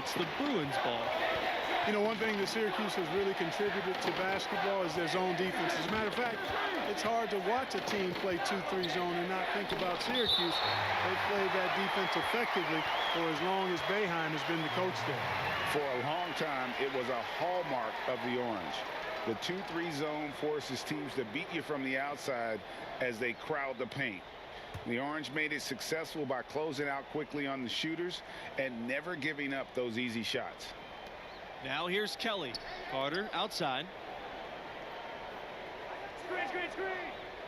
It's the Bruins ball. You know, one thing that Syracuse has really contributed to basketball is their zone defense. As a matter of fact, it's hard to watch a team play 2-3 zone and not think about Syracuse. They've played that defense effectively for as long as Boeheim has been the coach there. For a long time, it was a hallmark of the Orange. The 2-3 zone forces teams to beat you from the outside as they crowd the paint. The Orange made it successful by closing out quickly on the shooters and never giving up those easy shots. Now here's Kelly. Carter outside.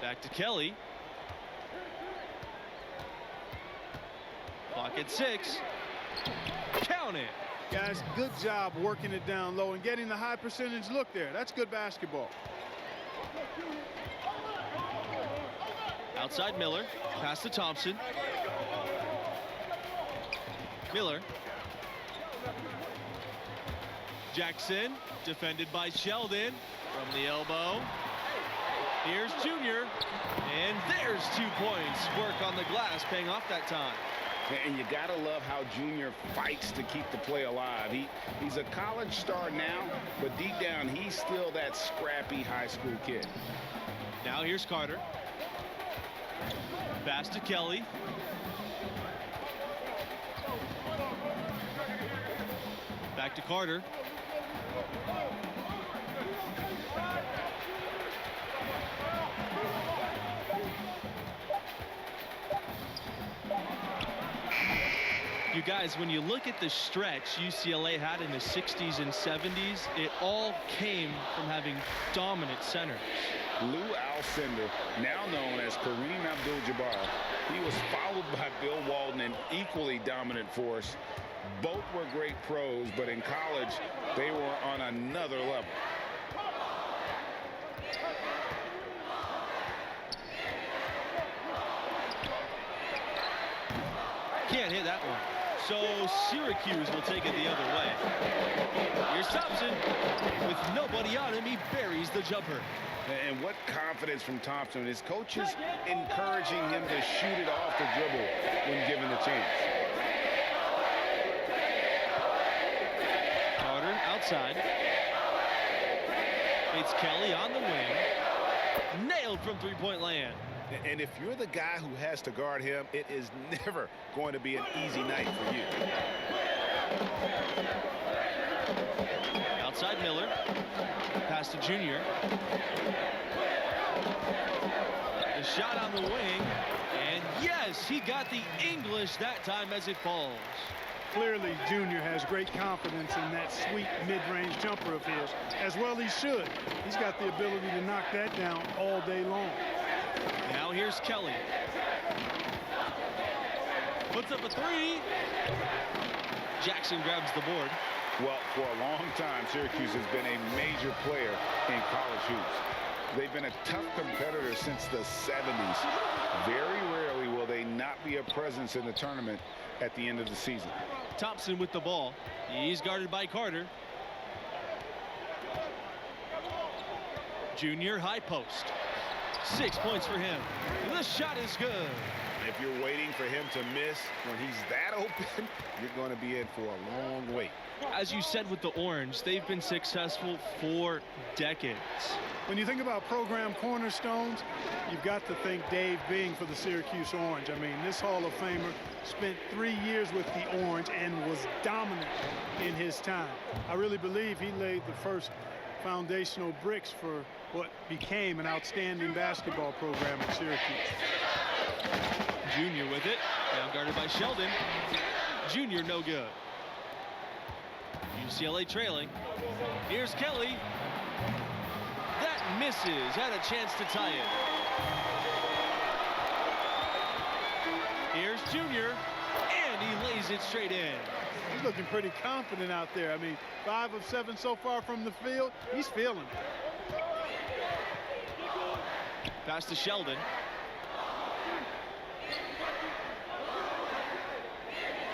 Back to Kelly. Clock at 6. Count it. Guys, good job working it down low and getting the high percentage look there. That's good basketball. Outside Miller. Pass to Thompson. Miller. Jackson, defended by Sheldon from the elbow. Here's Junior, and there's 2 points. Work on the glass, paying off that time. And you gotta love how Junior fights to keep the play alive. He's a college star now, but deep down, he's still that scrappy high school kid. Now here's Carter. Pass to Kelly. Back to Carter. You guys, when you look at the stretch UCLA had in the 60s and 70s, it all came from having dominant centers. Lou Alcindor, now known as Kareem Abdul-Jabbar, he was followed by Bill Walton, an equally dominant force. Both were great pros, but in college, they were on another level. Can't hit that one. So Syracuse will take it the other way. Here's Thompson. With nobody on him, he buries the jumper. And what confidence from Thompson. His coach is encouraging him to shoot it off the dribble when given the chance. Carter outside. It's Kelly on the wing. Nailed from three-point land. And if you're the guy who has to guard him, it is never going to be an easy night for you. Outside Miller. Pass to Junior. The shot on the wing. And yes, he got the English that time as it falls. Clearly, Junior has great confidence in that sweet mid-range jumper of his, as well he should. He's got the ability to knock that down all day long. Now here's Kelly. Puts up a three. Jackson grabs the board. Well, for a long time, Syracuse has been a major player in college hoops. They've been a tough competitor since the 70s. Very rarely will they not be a presence in the tournament at the end of the season. Thompson with the ball. He's guarded by Carter. Junior high post. 6 points for him. The shot is good. If you're waiting for him to miss when he's that open, you're going to be in for a long wait. As you said with the Orange, they've been successful for decades. When you think about program cornerstones, you've got to think Dave Bing for the Syracuse Orange. I mean, this Hall of Famer spent 3 years with the Orange and was dominant in his time. I really believe he laid the first foundational bricks for what became an outstanding basketball program at Syracuse. Junior with it. Now guarded by Sheldon. Junior no good. UCLA trailing. Here's Kelly. That misses. Had a chance to tie it. Here's Junior. And he lays it straight in. He's looking pretty confident out there. I mean, 5 of 7 so far from the field. He's feeling it. Pass to Sheldon.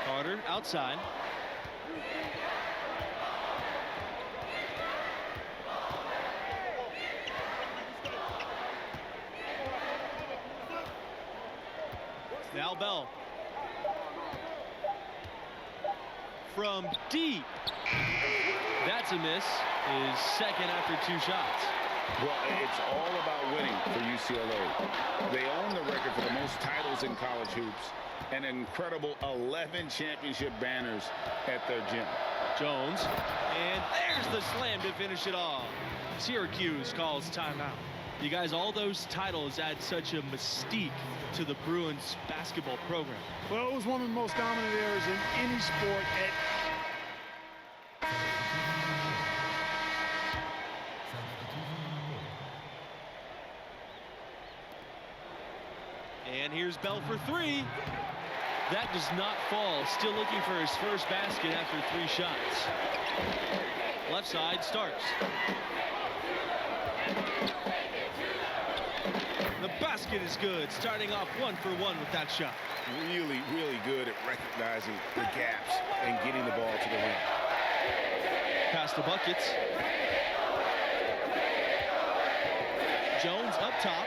Carter outside. Now Bell. from deep. That's a miss. His second after 2 shots. Well, it's all about winning for UCLA. They own the record for the most titles in college hoops. An incredible 11 championship banners at their gym. Jones, and there's the slam to finish it off. Syracuse calls timeout. You guys, all those titles add such a mystique to the Bruins basketball program. Well, it was one of the most dominant eras in any sport And here's Bell for 3. That does not fall. Still looking for his first basket after 3 shots. Left side starts. The basket is good. Starting off 1 for 1 with that shot. Really, really good at recognizing the gaps and getting the ball to the rim. Past the buckets. Jones up top.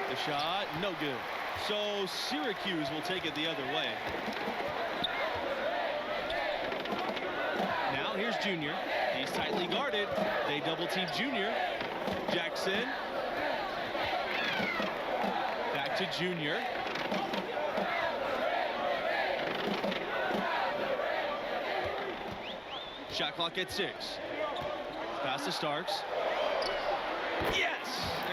The shot, no good. So Syracuse will take it the other way. Now here's Junior. He's tightly guarded. They double team Junior. Jackson. Back to Junior. Shot clock at 6. Pass to Starks. Yes!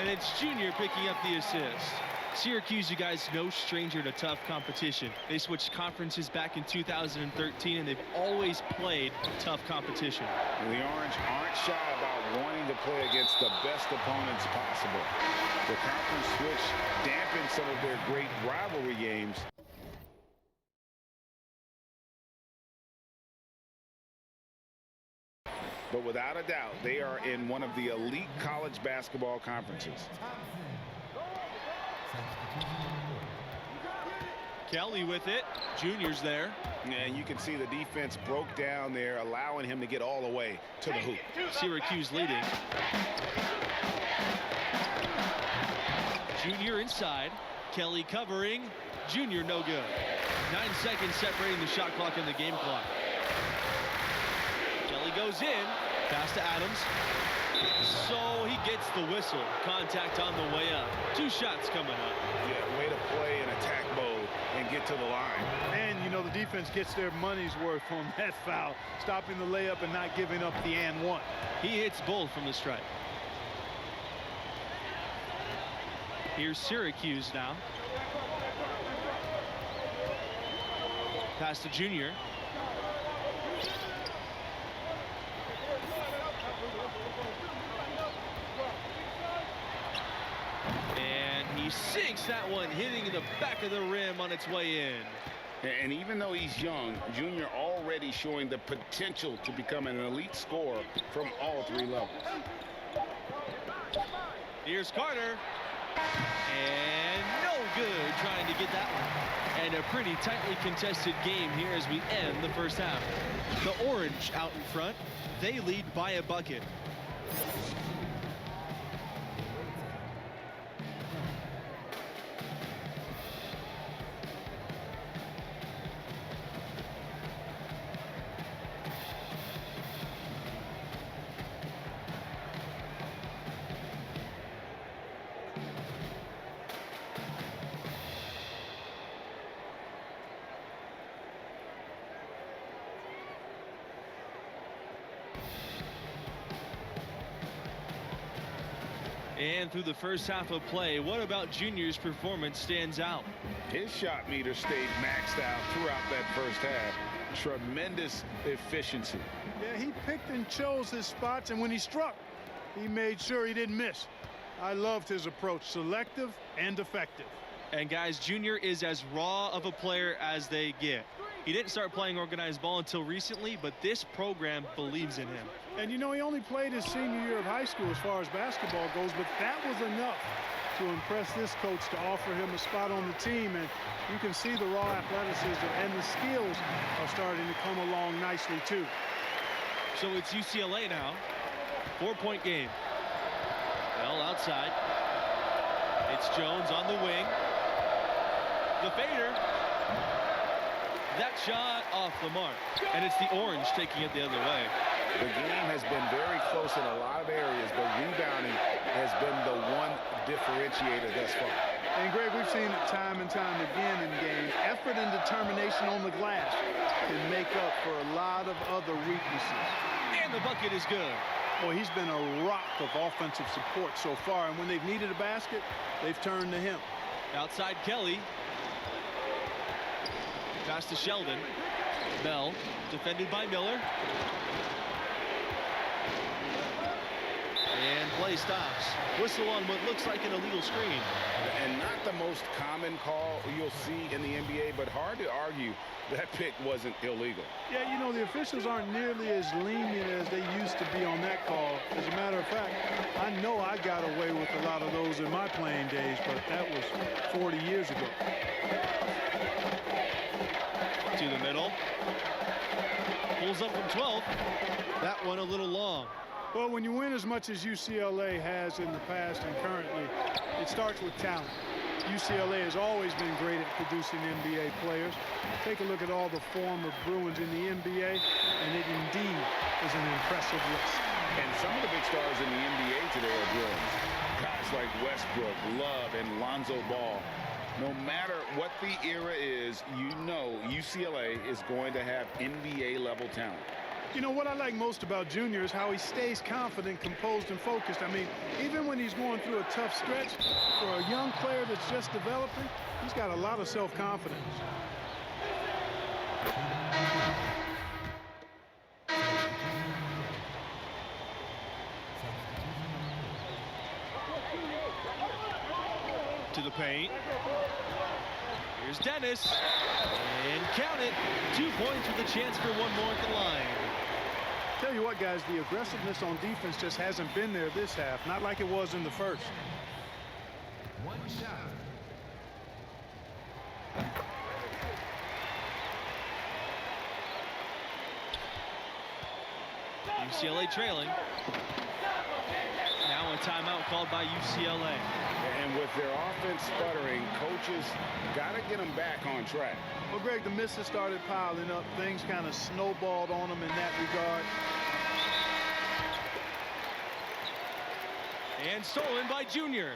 And it's Junior picking up the assist. Syracuse, you guys, no stranger to tough competition. They switched conferences back in 2013, and they've always played tough competition. And the Orange aren't shy about wanting to play against the best opponents possible. The conference switch dampened some of their great rivalry games. But without a doubt, they are in one of the elite college basketball conferences. Kelly with it. Junior's there. And you can see the defense broke down there, allowing him to get all the way to the hoop. Syracuse leading. Junior inside. Kelly covering. Junior no good. 9 seconds separating the shot clock and the game clock. Kelly goes in. Pass to Adams. So he gets the whistle. Contact on the way up. 2 shots coming up. Yeah, way to play in attack mode and get to the line. And, you know, the defense gets their money's worth on that foul, stopping the layup and not giving up the and one. He hits both from the stripe. Here's Syracuse now. Pass to Junior. And he sinks that one, hitting the back of the rim on its way in. And even though he's young, Junior already showing the potential to become an elite scorer from all 3 levels. Here's Carter. And no good trying to get that one. And a pretty tightly contested game here as we end the first half. The Orange out in front. They lead by a bucket. And through the first half of play, what about Junior's performance stands out? His shot meter stayed maxed out throughout that first half. Tremendous efficiency. Yeah, he picked and chose his spots, and when he struck, he made sure he didn't miss. I loved his approach, selective and effective. And guys, Junior is as raw of a player as they get. He didn't start playing organized ball until recently, but this program believes in him. And you know, he only played his senior year of high school as far as basketball goes, but that was enough to impress this coach to offer him a spot on the team. And you can see the raw athleticism and the skills are starting to come along nicely too. So it's UCLA now. 4-point game. Bell outside. It's Jones on the wing. The fader. That shot off the mark. And it's the Orange taking it the other way. The game has been very close in a lot of areas, but rebounding has been the one differentiator thus far. And Greg, we've seen it time and time again in games. Effort and determination on the glass can make up for a lot of other weaknesses. And the bucket is good. Boy, he's been a rock of offensive support so far, and when they've needed a basket, they've turned to him. Outside Kelly. Pass to Sheldon. Bell, defended by Miller. And play stops. Whistle on what looks like an illegal screen. And not the most common call you'll see in the NBA, but hard to argue that pick wasn't illegal. Yeah, you know, the officials aren't nearly as lenient as they used to be on that call. As a matter of fact, I know I got away with a lot of those in my playing days, but that was 40 years ago. To the middle. Pulls up from 12. That one a little long. Well, when you win as much as UCLA has in the past and currently, it starts with talent. UCLA has always been great at producing NBA players. Take a look at all the former Bruins in the NBA, and it indeed is an impressive list. And some of the big stars in the NBA today are Bruins. Guys like Westbrook, Love, and Lonzo Ball. No matter what the era is, you know UCLA is going to have NBA-level talent. You know, what I like most about Junior is how he stays confident, composed, and focused. I mean, even when he's going through a tough stretch, for a young player that's just developing, he's got a lot of self-confidence. To the paint. Here's Dennis. And count it. 2 points with a chance for one more at the line. Tell you what, guys, the aggressiveness on defense just hasn't been there this half. Not like it was in the first. One shot. UCLA trailing. Now a timeout called by UCLA. And with their offense sputtering, coaches got to get them back on track. Well, Greg, the misses started piling up. Things kind of snowballed on them in that regard. And stolen by Junior.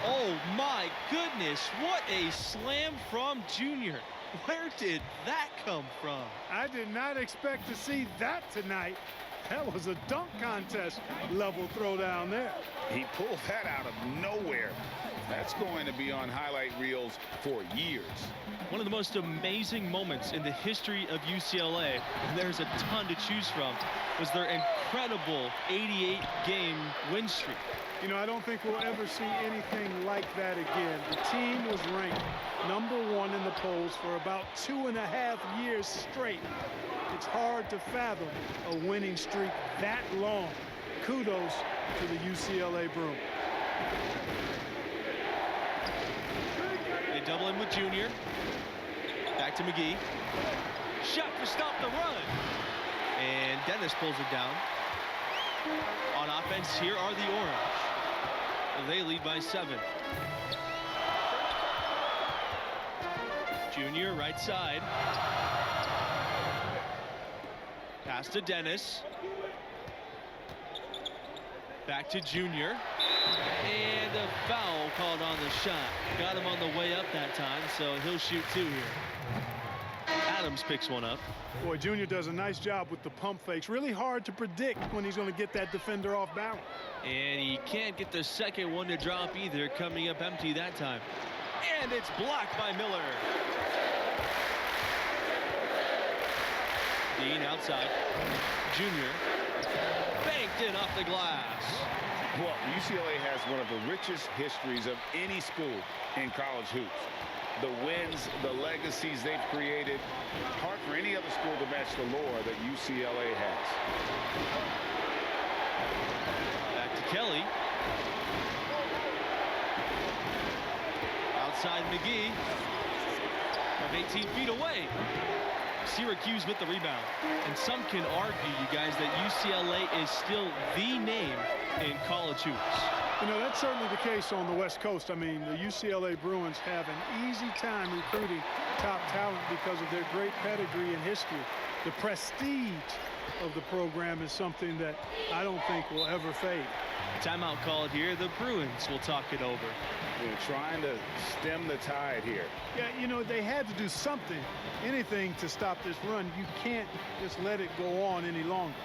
Oh my goodness, what a slam from Junior. Where did that come from? I did not expect to see that tonight. That was a dunk contest level throwdown there. He pulled that out of nowhere. That's going to be on highlight reels for years. One of the most amazing moments in the history of UCLA, and there's a ton to choose from, was their incredible 88-game win streak. You know, I don't think we'll ever see anything like that again. The team was ranked #1 in the polls for about 2.5 years straight. It's hard to fathom a winning streak that long. Kudos to the UCLA Bruins. They double in with Junior. Back to McGee. Shot to stop the run. And Dennis pulls it down. On offense, here are the Orange. They lead by 7. Junior, right side. Pass to Dennis. Back to Junior. And a foul called on the shot. Got him on the way up that time, so he'll shoot 2 here. Adams picks one up. Boy, Junior does a nice job with the pump fakes. Really hard to predict when he's going to get that defender off balance. And he can't get the second one to drop either, coming up empty that time. And it's blocked by Miller. Dean outside. Junior banked in off the glass. Well, UCLA has one of the richest histories of any school in college hoops. The wins, the legacies they've created, hard for any other school to match the lore that UCLA has. Back to Kelly. Outside McGee. From 18 feet away. Syracuse with the rebound. And some can argue, you guys, that UCLA is still the name in college hoops. You know, that's certainly the case on the West Coast. I mean, the UCLA Bruins have an easy time recruiting top talent because of their great pedigree and history. The prestige of the program is something that I don't think will ever fade. Timeout called here. The Bruins will talk it over. They're trying to stem the tide here. Yeah, you know, they had to do something, anything to stop this run. You can't just let it go on any longer.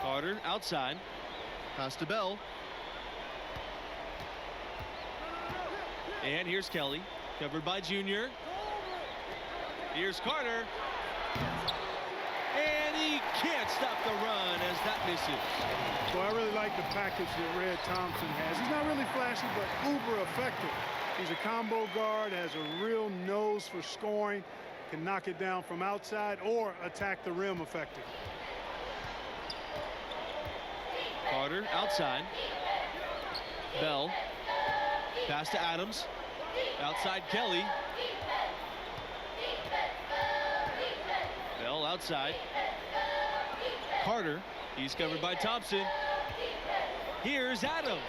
Carter outside. Pass to Bell. And here's Kelly. Covered by Junior. Here's Carter. And he can't stop the run as that misses. Well, I really like the package that Red Thompson has. He's not really flashy, but uber effective. He's a combo guard, has a real nose for scoring, can knock it down from outside or attack the rim effectively. Carter outside. Bell. Pass to Adams. Outside Kelly. Bell outside. Carter. He's covered by Thompson. Here's Adams.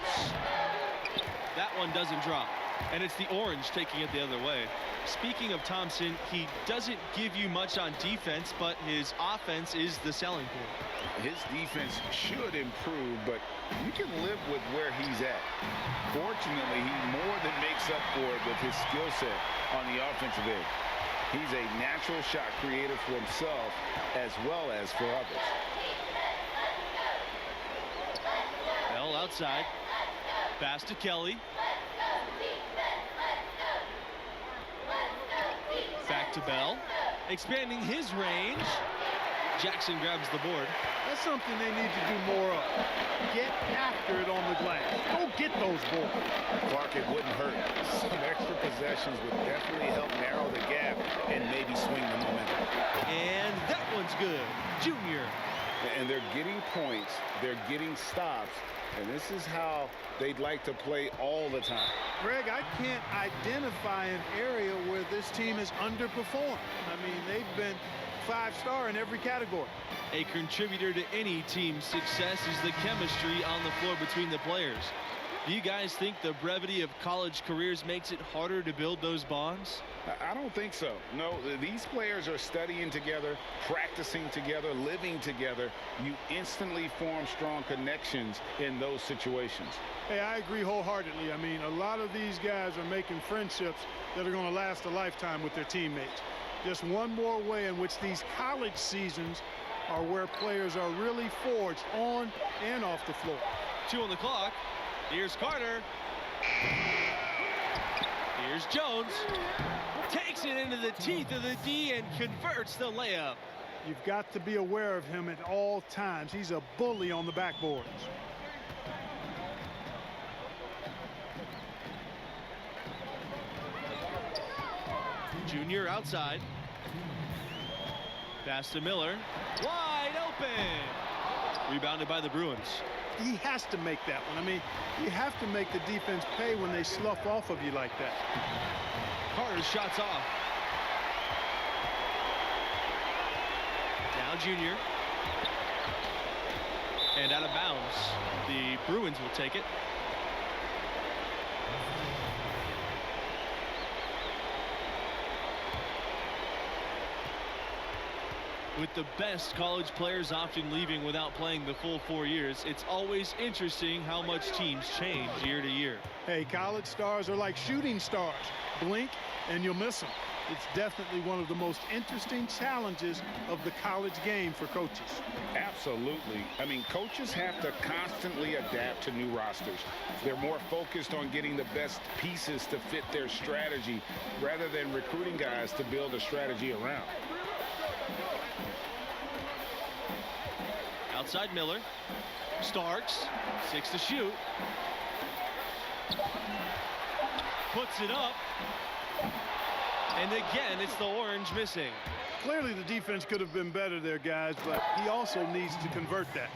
That one doesn't drop. And it's the Orange taking it the other way. Speaking of Thompson, he doesn't give you much on defense, but his offense is the selling point. His defense should improve, but you can live with where he's at. Fortunately, he more than makes up for it with his skill set on the offensive end. He's a natural shot creator for himself as well as for others. Bell outside. Pass to Kelly. Back to Bell. Expanding his range. Jackson grabs the board. That's something they need to do more of. Get after it on the glass. Go get those boards. Clark, it wouldn't hurt. Some extra possessions would definitely help narrow the gap and maybe swing the momentum. And that one's good. Junior. And they're getting points. They're getting stops. And this is how they'd like to play all the time. Greg, I can't identify an area where this team has underperformed. I mean, they've been five-star in every category. A contributor to any team's success is the chemistry on the floor between the players. Do you guys think the brevity of college careers makes it harder to build those bonds? I don't think so. No, these players are studying together, practicing together, living together. You instantly form strong connections in those situations. Hey, I agree wholeheartedly. I mean, a lot of these guys are making friendships that are going to last a lifetime with their teammates. Just one more way in which these college seasons are where players are really forged on and off the floor. 2 on the clock. Here's Carter. Here's Jones. Takes it into the teeth of the D and converts the layup. You've got to be aware of him at all times. He's a bully on the backboards. Junior outside. Pass to Miller. Wide open. Rebounded by the Bruins. He has to make that one. I mean, you have to make the defense pay when they slough off of you like that. Carter's shots off. Now Junior. And out of bounds. The Bruins will take it. With the best college players often leaving without playing the full 4 years, it's always interesting how much teams change year to year. Hey, college stars are like shooting stars. Blink and you'll miss them. It's definitely one of the most interesting challenges of the college game for coaches. Absolutely. I mean, coaches have to constantly adapt to new rosters. They're more focused on getting the best pieces to fit their strategy rather than recruiting guys to build a strategy around. Outside Miller. Starks. 6 to shoot. Puts it up. And again, it's the orange missing. Clearly the defense could have been better there, guys, but he also needs to convert that.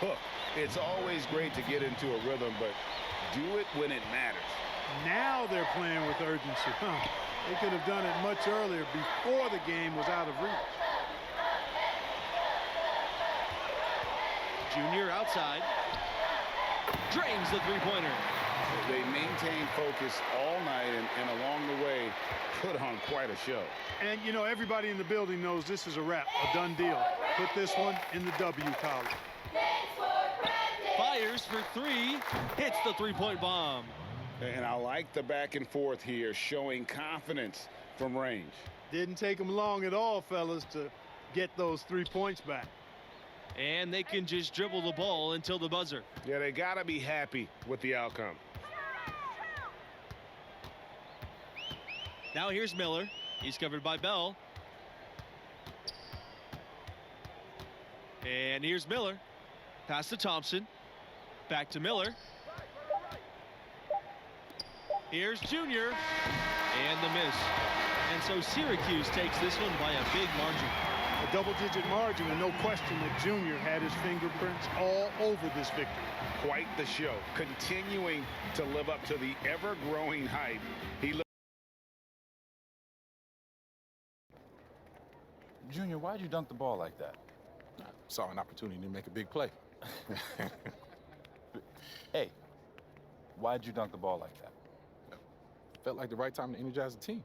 Look, it's always great to get into a rhythm, but do it when it matters. Now they're playing with urgency. They could have done it much earlier, before the game was out of reach. Junior outside. Drains the three-pointer. They maintained focus all night and along the way put on quite a show. And, you know, everybody in the building knows this is a wrap, a done deal. Put this one in the W column. Fires for three. Hits the three-point bomb. And I like the back and forth here, showing confidence from range. Didn't take them long at all, fellas, to get those 3 points back. And they can just dribble the ball until the buzzer. Yeah, they got to be happy with the outcome. Now here's Miller. He's covered by Bell. And here's Miller. Pass to Thompson. Back to Miller. Here's Junior. And the miss. And so Syracuse takes this one by a big margin. A double-digit margin, and no question that Junior had his fingerprints all over this victory. Quite the show, continuing to live up to the ever-growing hype. Junior, why'd you dunk the ball like that? Saw an opportunity to make a big play. Hey, why'd you dunk the ball like that? Felt like the right time to energize the team.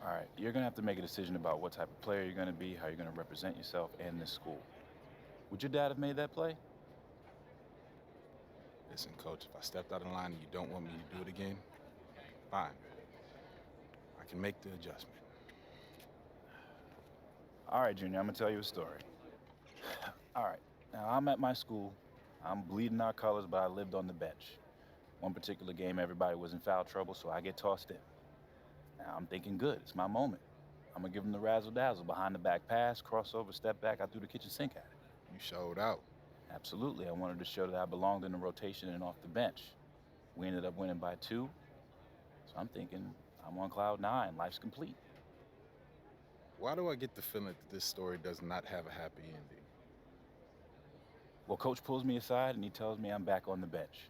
All right, you're going to have to make a decision about what type of player you're going to be, how you're going to represent yourself and this school. Would your dad have made that play? Listen, Coach, if I stepped out of line and you don't want me to do it again, fine. I can make the adjustment. All right, Junior, I'm going to tell you a story. All right, now I'm at my school. I'm bleeding our colors, but I lived on the bench. One particular game, everybody was in foul trouble, so I get tossed in. Now I'm thinking, good, it's my moment. I'm going to give them the razzle-dazzle, behind the back pass, crossover, step back, I threw the kitchen sink at it. You showed out. Absolutely, I wanted to show that I belonged in the rotation and off the bench. We ended up winning by 2, so I'm thinking I'm on cloud 9, life's complete. Why do I get the feeling that this story does not have a happy ending? Well, Coach pulls me aside and he tells me I'm back on the bench.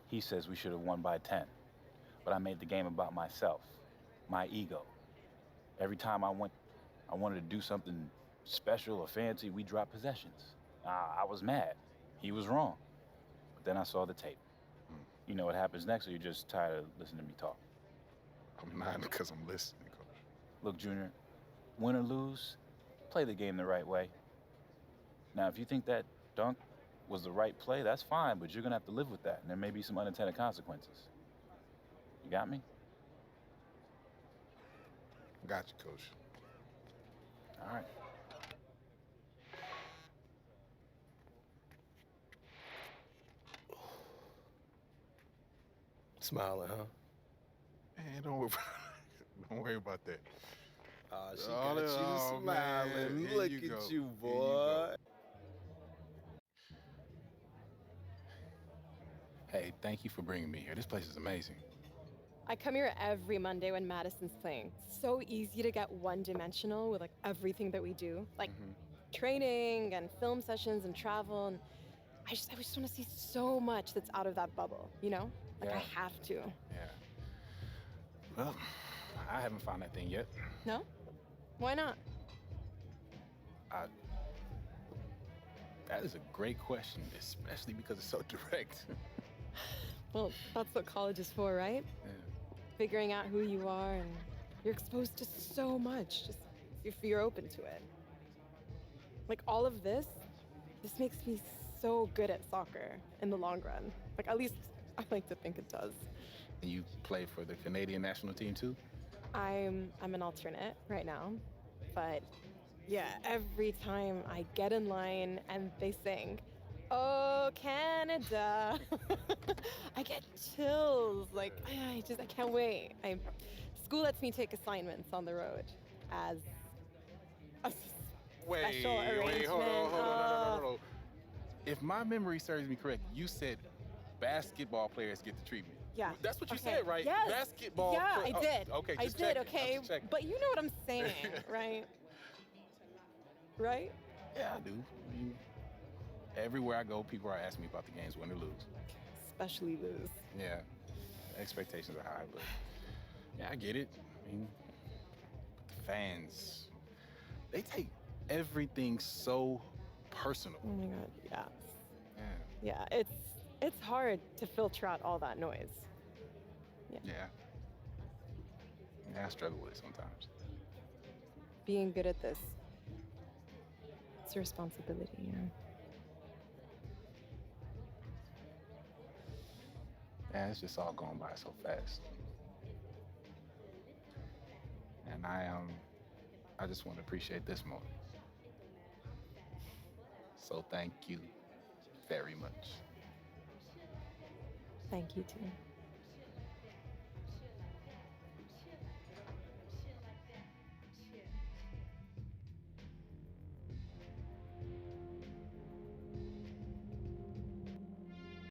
He says we should have won by 10, but I made the game about myself, my ego. Every time I wanted to do something special or fancy, we dropped possessions. I was mad. He was wrong. But then I saw the tape. You know what happens next, or you're just tired of listening to me talk? I'm not, because I'm listening, Coach. Look, Junior, win or lose, play the game the right way. Now, if you think that dunk was the right play, that's fine, but you're going to have to live with that, and there may be some unintended consequences. You got me? Got you, Coach. All right. Smiling, huh? Man, don't worry about that. She got you smiling. Man, Look you at go. you, Here boy. you go. Hey, thank you for bringing me here. This place is amazing. I come here every Monday when Madison's playing. So easy to get one-dimensional with like everything that we do, like training and film sessions and travel. And I just want to see so much that's out of that bubble, you know? Like Yeah. I have to. Yeah. Well, I haven't found that thing yet. No? Why not? That is a great question, especially because it's so direct. Well, that's what college is for, right? Yeah. Figuring out who you are, and you're exposed to so much, just if you're open to it. Like all of this makes me so good at soccer in the long run. Like at least I like to think it does. And you play for the Canadian national team too? I'm an alternate right now, but yeah, every time I get in line and they sing, "Oh, Canada," I get chills. Like I can't wait. School lets me take assignments on the road as a special arrangement. Hold on. If my memory serves me correct, you said basketball players get the treatment. Yeah. That's what you Okay. said, right? Yes. Basketball. Yeah, I did. Okay, I just did. checking. Okay, I'm just checking. but you know what I'm saying, right? Right? Yeah, I do. I mean, everywhere I go, people are asking me about the games, win or lose. Especially lose. Yeah, expectations are high, but yeah, I get it. I mean, the fans, they take everything so personal. Oh my God. Yeah. Yeah. Yeah. It's hard to filter out all that noise. Yeah. Yeah, I struggle with it sometimes. Being good at this, it's a responsibility, you know. Yeah, it's just all going by so fast. And I just want to appreciate this moment. So thank you very much. Thank you too.